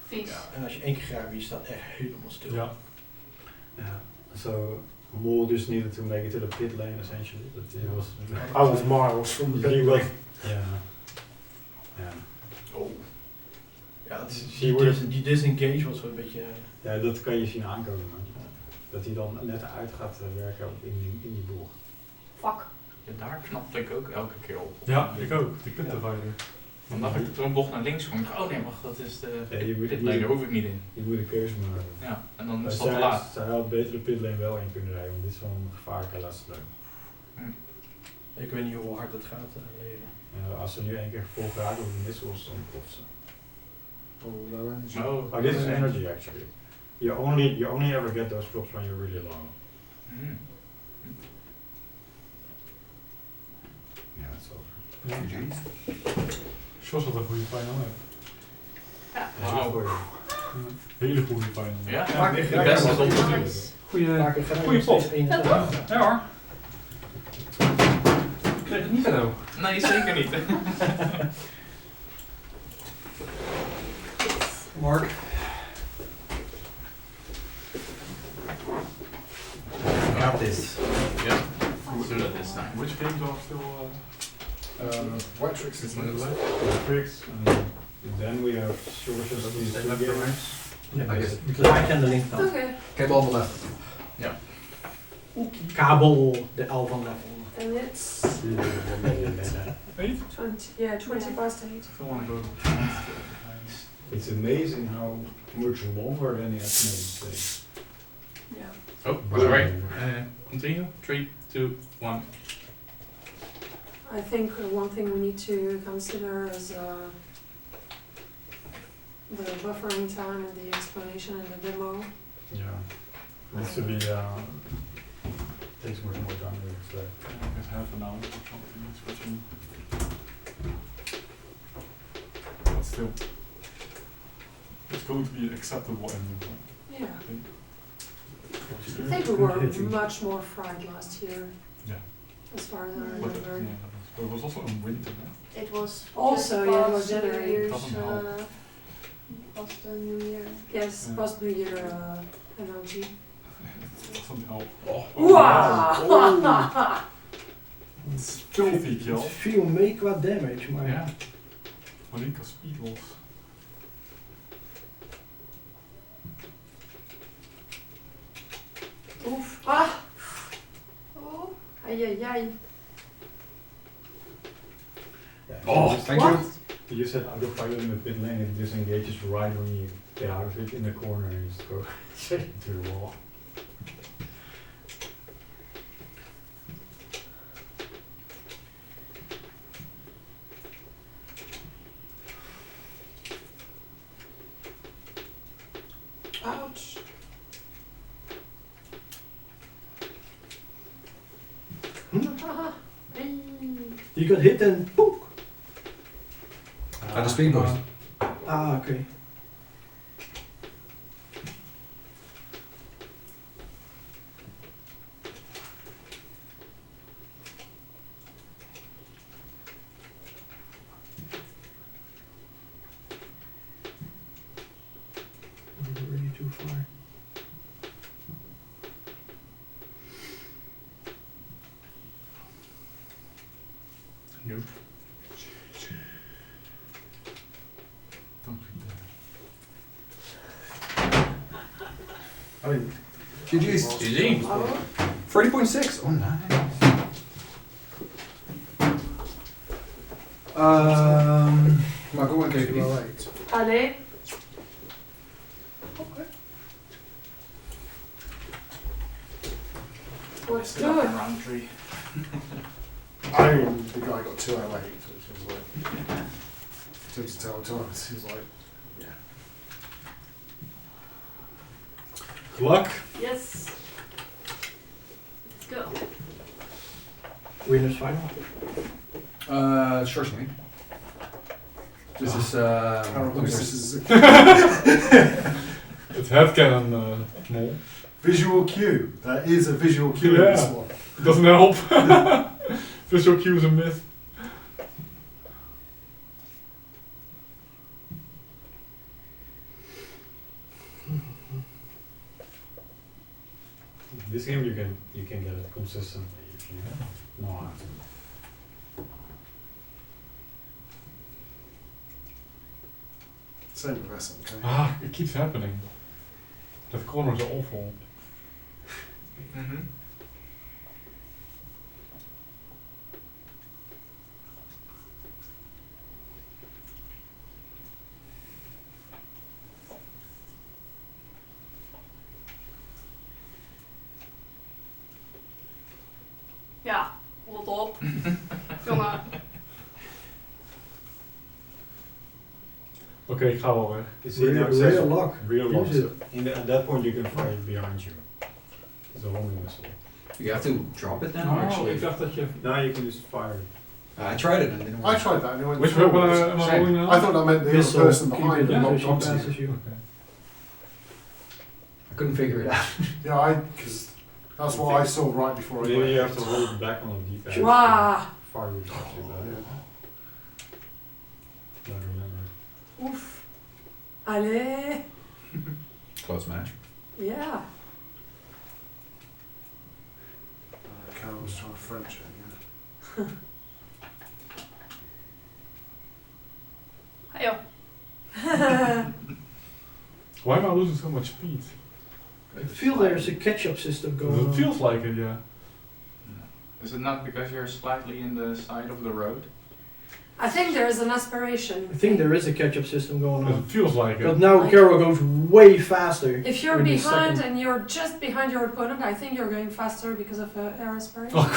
Vies. En als je 1 keer grijpt, je staat echt helemaal stil. Yeah. Yeah. So Mol just needed to make it to the pit lane essentially. But he was. I was miles from the He big was. ring. Yeah. Yeah. Oh. Ja, het is, She die disengage was wel een beetje... Ja, dat kan je zien aankomen. Man. Dat hij dan net uit gaat werken in die bocht. Fuck. Ja, daar knapte ik ook elke keer op. Ja, ik ook. Die pit divider. Dan dacht ik toen een bocht naar links kwam. Ik dacht, oh nee, wacht, dat is de je pitlane, daar hoef ik niet in. Je moet een keuze maken. Ja, en dan is dat te laat. Zij had beter de pitlane wel in kunnen rijden, want dit is wel een gevaarlijke laatste stuk. Ik weet niet hoe hard het gaat leven. Als ze nu 1 keer vol geraken op de missiles, dan klopt ze. Oh, low energy. Oh, this is energy actually. You only ever get those drops when you're really low. Yeah, it's over. Jos had een goede final map. Ja. Wauw. Hele goede final map. Ja, Ja, de ja, beste ja, tot nu toe. Nice. Goeie pot. Ja, toch? Ja hoor. Ik kreeg het niet cadeau. Nee, zeker niet. Mark. Got this. Yeah, let's do that this time. Which games are still White Tricks is in the left? Tricks, then we have sources of these two games. Ja, I guess. I ken de link dan. Oké. Ik heb allemaal left. Kabel, de L van level. And it's 8? 20 past 8. I still want to go. It's amazing how much longer than the estimated takes. Yeah. Oh, sorry. Continue. 3, 2, 1. I think one thing we need to consider is the buffering time and the explanation and the demo. Yeah. Needs to be, takes much more time to explain. I guess half an hour or something. Switching. But still, it's going to be an acceptable ending. Yeah. I think. I think we were much more fried last year. Yeah. As far as I But, remember. but it was also in winter. No? It was Also, just yeah, it was past New January. Year's, Doesn't help. past the New Year. Yes, Yeah. past New Year NLG. It doesn't help. Wow! It's filthy kill. Het viel mee qua damage, maar Ja. Marika speed loss. Oef. Ah! Oh. Ai ai ai. Oh, thank you. You said out of fire in the pit lane, it disengages right when you get out of it in the corner and you just go straight into the wall. Ouch. Ah, ai. you got hit and poek. Aan de speedboat. Ah, oké. Really too far. Nope. Don't read that. I mean, GG's. GG. Oh. 30.6. Oh, nice. Maar go en KP. 208. Allee. Let's do it. Round 3. I mean, the guy got 208, so it's She was like, took to tell times. He was like, yeah. Luck. Yes. Let's go. Winners final. Sure, Snake. This is Terrible. This is It's headcanon, Mol. visual cue. There is a visual cue in this Yeah. one. It doesn't help. Visual cue is a myth. This game you can get it consistently if you know how to. Same with SMK. Ah, it keeps happening. That corners are awful. Mm-hmm. Ja, rot op. Jongen. Oké, ik ga wel weg. You see, now it says Real luck. Real luck. Use So at that point you can fire it behind you. It's a homing whistle. You have to drop it then, or Oh, actually? ik dacht dat je... Now you can just fire it. I tried it and it didn't I work. tried that and it went Which through. weapon am I Same. rolling now? I thought that meant the other Whistle, person keep behind it them until not she onto passes you. you. Okay. I couldn't figure it out. Yeah, because that's what I saw right before I Maybe went. you have to hold it back on the D-pad. Wauw. Fire it actually better. I remember. Oef. Allee. Close match. Ja. Carol was trying to French it, yeah. Ayo. Why am I losing so much speed? I feel there's a catch-up system going It on. feels like it, yeah. Is it not because you're slightly in the side of the road? I think there is an aspiration. I think there is a catch-up system going It on. feels like But it. now Like- Carol goes way faster. If you're when you behind second- and you're just behind your opponent, I think you're going faster because of air aspiration. Oh,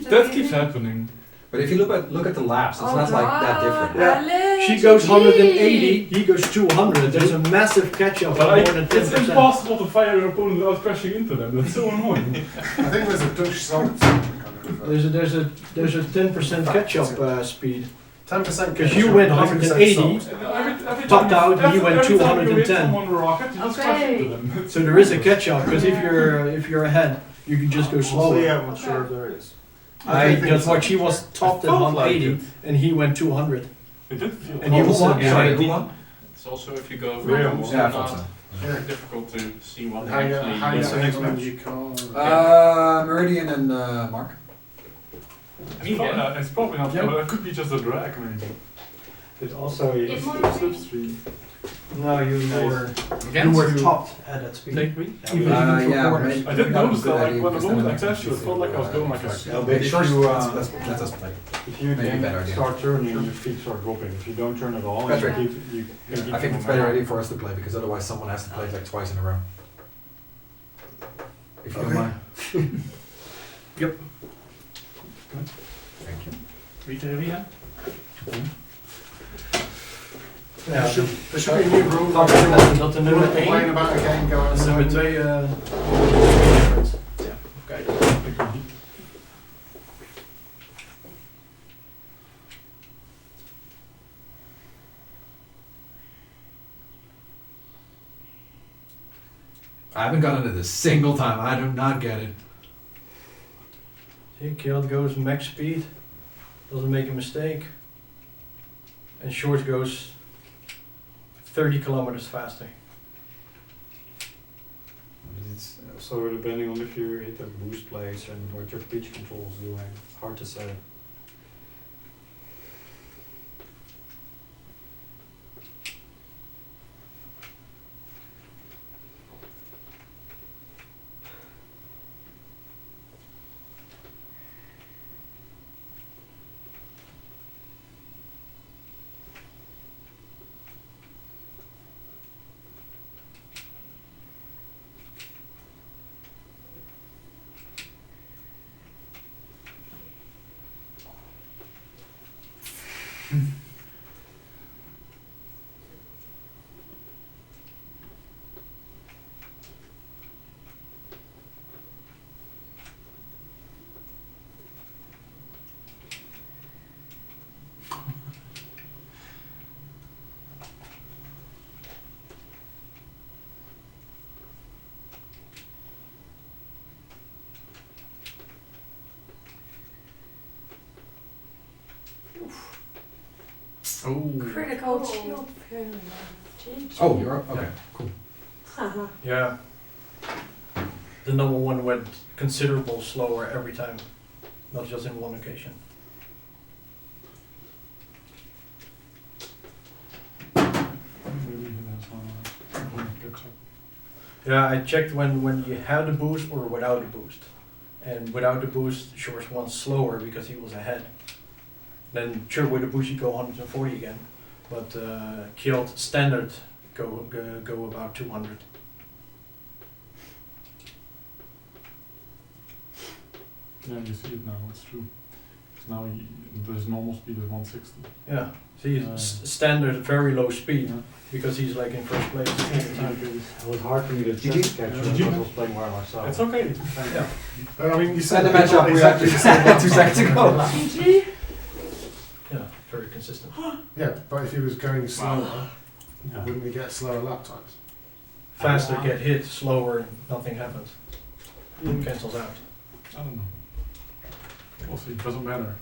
that keeps happening. But if you look at the laps, it's not like that different. Yeah. Allee, She goes GG. 180, he goes 200. There's a massive catch-up of But more than it's 10%. impossible to fire your opponent without crashing into them. That's so annoying. I think there's a Dutch salt. There's a 10% catch-up speed. 10% Because you went 180, topped out, and you went Every time you hit 210. someone with a rocket, you just crash Okay. into them. So there is a catch-up. Because if you're ahead, you can just go slower. Yeah, I'm not sure if there is. I just watched. He was topped at Felt like 180, it. and he went 200. It did feel. And he was Who won? behind Sorry, me. who won? It's also if you go Yeah, fast, Yeah, I it's thought so. not very difficult to see what How you actually What's the next match? you can't. Meridian and Mark. It's probably not, Yeah. but it could be just a drag maybe. It also It is. might be. Slipstream. No, you were Against topped at that speed. Take me. Even Yeah, for corners. maybe- I did not a notice good that, like, idea when the because moment then I touched you, it felt like I was going like a Yeah, but if First, you, let us play. if you Maybe then better idea. start turning, your feet start dropping. If you don't turn at all, That's you right. you can keep I think them it's a better around. idea for us to play because otherwise someone has to play it like twice in a row. If you don't Okay. mind. Yep. Thank you. Ja, There should be a new rule. dat is dat de You nummer want to complain 1 about a game going en nummer outside. 2 I haven't gotten it a single time. I do not get it. See, Killed goes max speed, doesn't make a mistake. And Short goes 30 kilometers faster. It's also depending on if you hit a boost place and what your pitch control is doing. Hard to say. Oh. Critical shield failure. Oh, you're up? Okay, cool. Haha. Yeah. The number one went considerable slower every time, not just in one occasion. Maybe he has one catch up. Yeah, I checked when you had the boost or without the boost. And without the boost, Shores went slower because he was ahead. Then sure, with the boost you go 140 again, but killed standard go about 200. Yeah, you see it now, it's true. 'Cause now his normal speed is 160. Yeah, see, standard very low speed Yeah. because he's like in first place. It was hard for me to GG. just catch GG. because I was playing by myself. It's okay. Yeah. I mean, you And said the matchup we had exactly 2 seconds ago. GG. Yeah, very consistent. Yeah, but if he was going slower, Yeah. wouldn't we get slower lap times? Faster get hit, slower, nothing happens. Cancels out. I don't know. We'll see, it doesn't matter.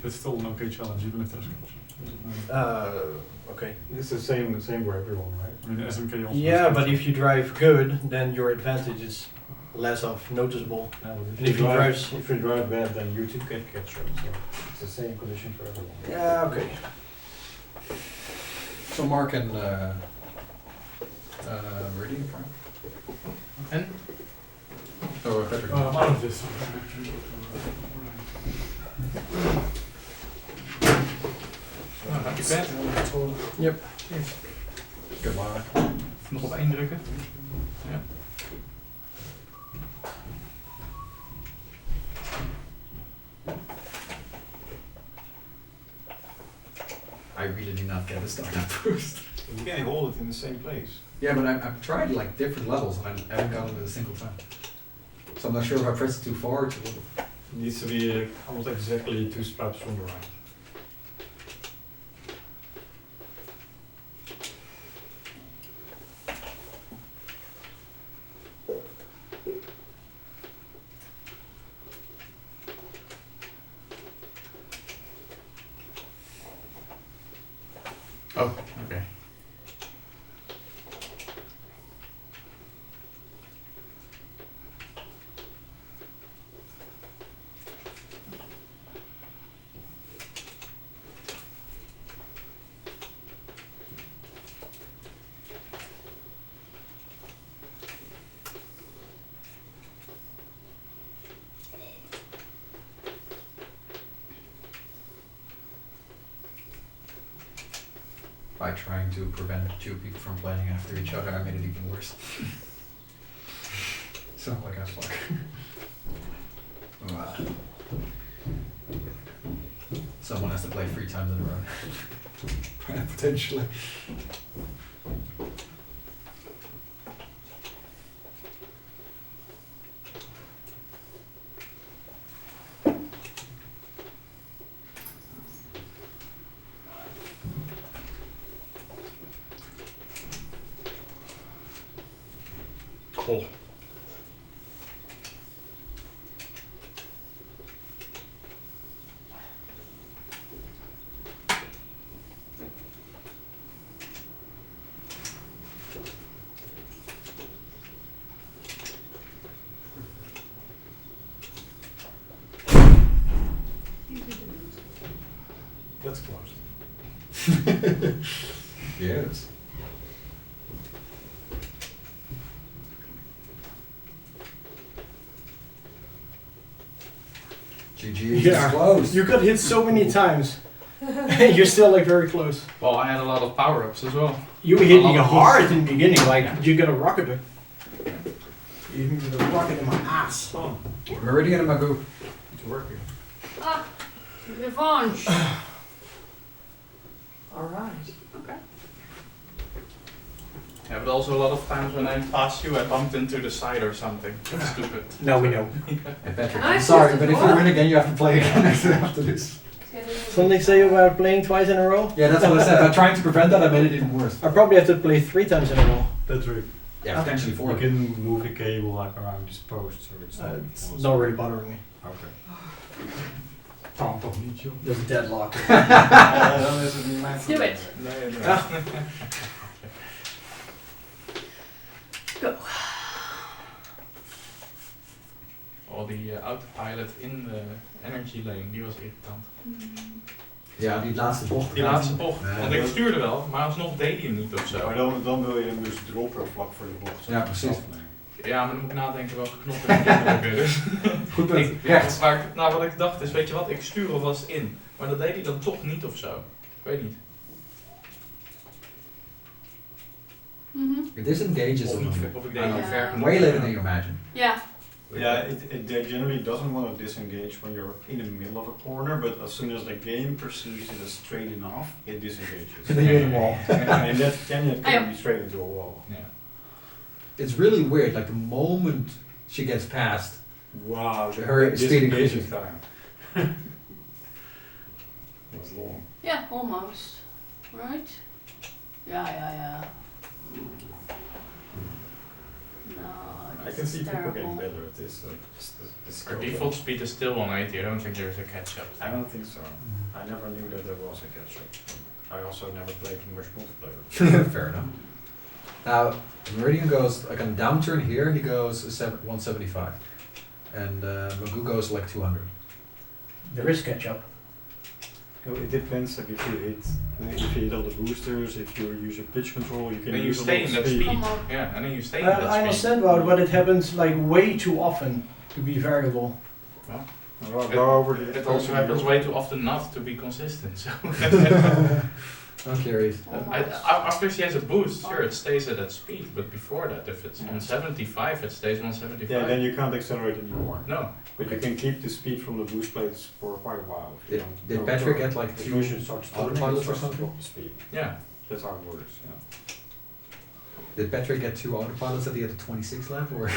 It's still an okay challenge, even if there's coach. Doesn't matter. Okay. It's the same for everyone, right? I mean, SMK also. Yeah, has but catch if you drive good, then your advantage is less of noticeable. Yeah, but And if you drive- if you drive bad, then you too can catch up. So it's the same condition for everyone. Yeah, okay. So Mark and Meridian, right? And? Oh, Patrick. I'm out of this. Happy bed. Yep. Good luck. Nog op 1 drukken. Ja. I really do not get a startup boost. You can hold it in the same place. Yeah, but I've tried like different levels and I haven't gotten it a single time. So I'm not sure if I pressed it too far or too little. It needs to be almost exactly 2 steps from the right. Oh, okay. By trying to prevent 2 people from playing after each other, I made it even worse. So like I fuck. Someone has to play 3 times in a row. Potentially. Cool. That's close. Yes. GG, Yeah. it's close. You got hit so many times. You're still like very close. Well, I had a lot of power-ups as well. You hit A lot me of hard in the beginning, like Yeah. you got a rocket. You hit me with a rocket in my ass. Oh, Meridian and Magoo. it's working. Ah, revenge. Alright. Okay. Yeah, but also a lot of times when I passed you, I bumped into the side or something. That's stupid. Now we know. Hey Patrick, Can I I'm sorry, assist but as if you well? win again, you have to play again after this. Something say about playing twice in a row? Yeah, that's what I said. By trying to prevent that, I made it even worse. I probably have to play 3 times in a row. That's right. Yeah, potentially You 4. can move the cable like around this post, so it's It's not really bothering me. Okay. Kan toch niet. There's a deadlock. Dan is het niet mijn Let's do it. Nee, nee. Go. Oh, die autopilot in de energy lane, die was irritant. Ja, die laatste bocht. Die laatste bocht, Nee, want ik dat- stuurde wel, maar alsnog deed hij hem niet of zo. Maar dan wil je hem dus droppen vlak voor de bocht. Ja, precies. Ja, maar dan moet ik nadenken welke knop ik moet drukken. Dus Goed punt. ik, Rechts. nou, wat ik dacht is, weet je wat, ik stuur alvast in. Maar dat deed hij dan toch niet of zo. Ik weet niet. Disengage is Of, een niet, of ik deed Ja. niet ver genoeg. way later than you imagine. Ja. Yeah, it generally doesn't want to disengage when you're in the middle of a corner, but as soon as the game perceives it as straight enough, it disengages. And then you're in the wall. And that can Ayo. be straight into a wall. Ja. It's really weird. Like the moment she gets past, Wow, Her speed disengaging increases. time was long. Yeah, almost. Right? Yeah. No, I this can is see people terrible. getting better at this. This Our default speed is still 180, I don't think there's a catch-up. I don't think so. I never knew that there was a catch-up. I also never played much multiplayer. fair enough. Now, Meridian goes like on a downturn here. He goes 175, and Magoo goes like 200. There is ketchup. It depends, like if you hit all the boosters, if you use your pitch control, you can Then you use a stay lot in of that speed. Come on. Yeah, and then you stay in that I speed. understand about, but it happens like way too often to be variable. Well, go over the It also happens way too often not to be consistent. So I'm curious. after she has a boost, sure, it stays at that speed. But before that, if it's 175, it stays 175. Yeah, then you can't accelerate anymore. No. But you can keep the speed from the boost plates for quite a while. if you don't- Did don't Patrick turn. get like The 2 motion starts to autopilots or starts to something? drop the speed. Yeah. That's how it works, yeah. Did Patrick get 2 autopilots at the end of 26 lap or?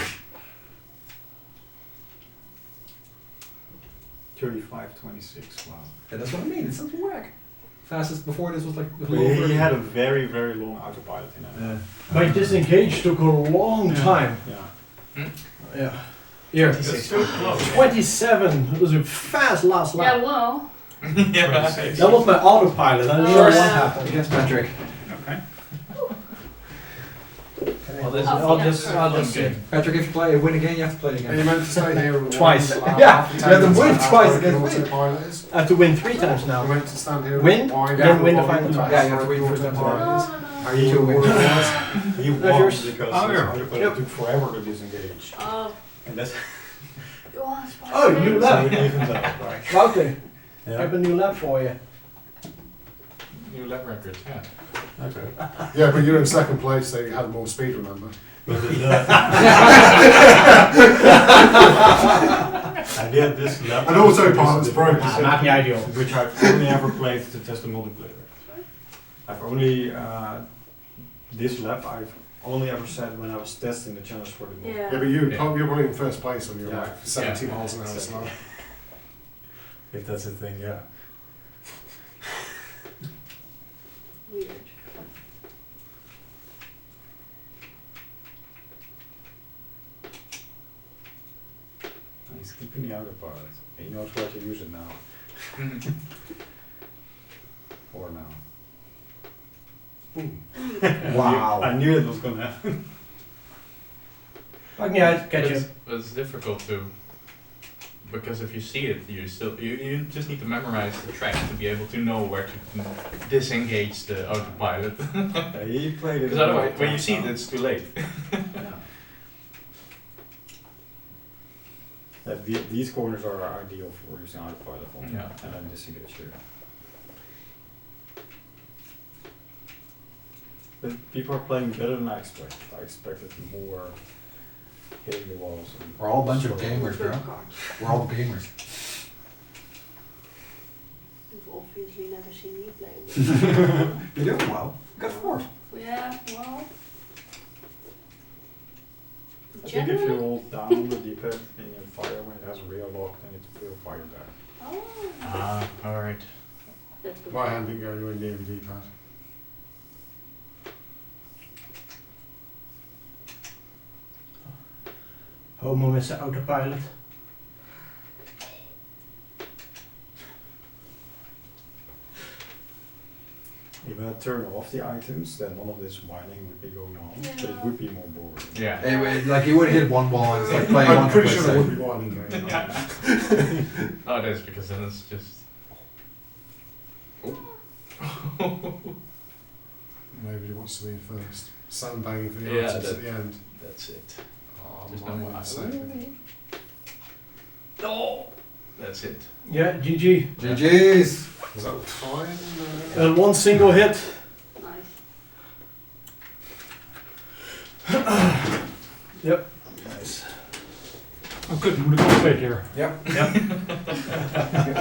35, 26, wow. Yeah, that's what I mean. It's something whack. Fastest before this was like. But he had a very, very long autopilot in it. My disengage took a long time. Yeah. Yeah. Here. It's so close. 27. It was a fast last Yeah, lap. well. Yeah. That was my autopilot. I don't know Sure. what happened. Against Patrick. Okay. I'll just sit. Patrick, if you win again, you have to play And again. you meant to stay here with Twice. Yeah, you have to win twice against me. autopilot is. I have to win 3 times You now. meant to stand here Win, and wind then up win the while final you time. attack Yeah, you have to for win your first time. autopilot is. Are you Two wins. He That's won yours. because Oh, his yeah. autopilot Yep. took forever to disengage. Oh, And that's Oh, you so left. it evens out, right? Wouter, I Yeah. have a new lap for you. New lap records, yeah. Okay. Yeah, but you're in second place, so you had more speed, remember? But I did this lap. And autopilot's broke. Maakt niet uit, joh. Which I've only ever played to test the multiplayer. I've only this lap I've only ever said when I was testing the challenge for the multiplayer. Yeah, but you're probably in first place and you're Yeah. like 70 Yeah. miles an hour slow. If that's a thing, yeah. weird. He's keeping the autopilot. He knows where to use it now. Or now. Wow. I knew it was gonna happen. Maakt niet uit, ketchup. But it's difficult to, because if you see it, you just need to memorize the track to be able to know where to disengage the autopilot. He played it. Because otherwise, when you see it, it's too late. These corners are ideal for using autopilot on, Yeah. and then disengage here. But people are playing better than I expected. I expected more hitting the walls. And We're all a bunch of gamers, bro. We're all gamers. You've obviously never seen me play. You're doing well. You got 4. Yeah, well. I think if you Generally. hold down the D-pad and you fire when it has a rear lock, then it will fire back. Oh, Ah, alright. that's good. My hand didn't go anywhere near the D-pad. Homo met zijn autopilot. If I turn off the items, then none of this whining would be going on. But it Yeah. would be more boring. Yeah. Anyway, like you would hit one wall and it's like playing I'm one pretty for sure there would PlayStation. be one going on. Oh, it is, because then it's just... Nobody wants to be first. Sandbagging for the Yeah, items that- at the end. That's it. Oh, There's no mine more in a items. second. No! That's it. Yeah, GG. GG's. Was that time? And one single hit. Nice. Nice. Oh, kut, moet ik ook 2 keer. Ja.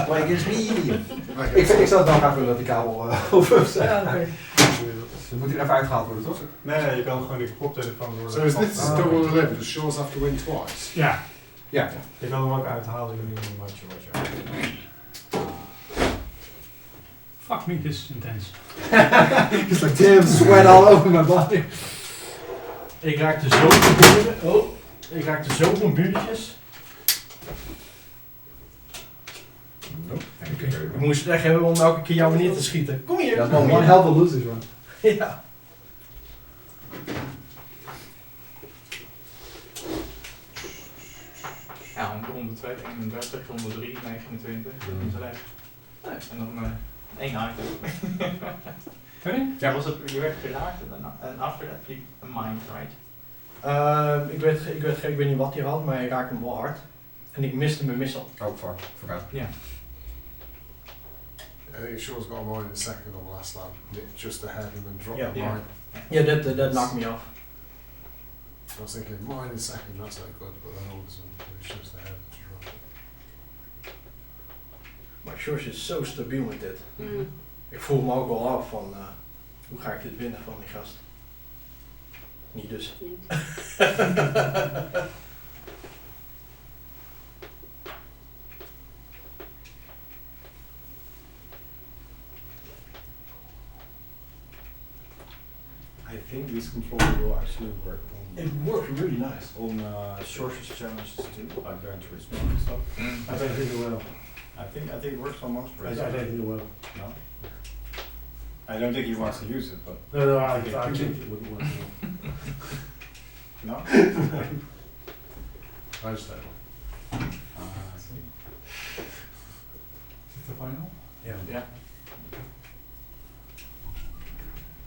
Play against me. Okay. Ik zal het wel graag willen dat die kabel over zijn. Ja, oké. Dus dan moet hij er even uitgehaald worden, toch? Nee, je kan gewoon die koptelefoon door. So is this double 11? Does Shores have to win twice? Ja. Ja. Je kan hem ook uithalen in een matje wat je. Fuck me, this is intense. It's like damn sweat all over my body. Ik raakte zo op buren. Oh, ik raakte zo op buurtjes. Ik moest het echt hebben om elke keer jou neer te schieten. Kom hier, Dat is kom wel one hier. hell of a losers run. Ja. Ja, ronde 2, 31, ronde 3, 29. Dat is slecht. En dan 1 item. Sorry? Ja, was het, je werd geraakt en after that you a mind, right? Ik weet niet wat hij had, maar hij raakte hem wel hard. En ik miste mijn missel. Oh fuck, forgot. Ja. I think Shores got a mine in second on the last lap. Nicked just ahead and then dropped Yeah. the Yeah. mine. Ja, that knocked me off. I was thinking, mine in second, that's not good, but then all of a sudden it was just ahead. Just dropped it. Maar George is zo stabiel met dit. Mm. Ik voel me ook wel af van, hoe ga ik dit winnen van die gast? Niet dus. Niet. I think this controller will actually work It works really nice. on shortest challenges too, like Gran Turismo and stuff. I think it will. I think it works on most I races. think it will. No? I don't think he wants to use it, but No, I think it would work. no? I just don't. I see. Is it the final? Yeah. Yeah.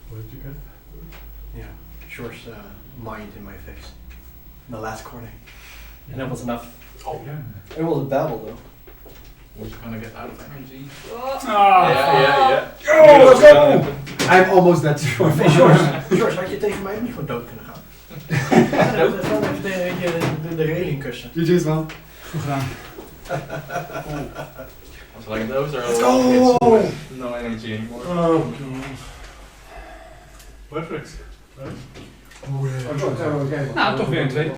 What did you get? Yeah. George mind in my face. The last corner. And that was enough. Oh, yeah. It was a battle though. Who's gonna get out of energy? Oh. Yeah. Oh, let's go! I'm almost dead to short. Hey George, George, had je tegen mij niet gewoon dood kunnen gaan? Gewoon even de reling kussen. GG's man. Goed gedaan. I was like, those are a Let's lot of hits go! with no energy anymore. Oh, Perfect. Nou, toch weer een 2.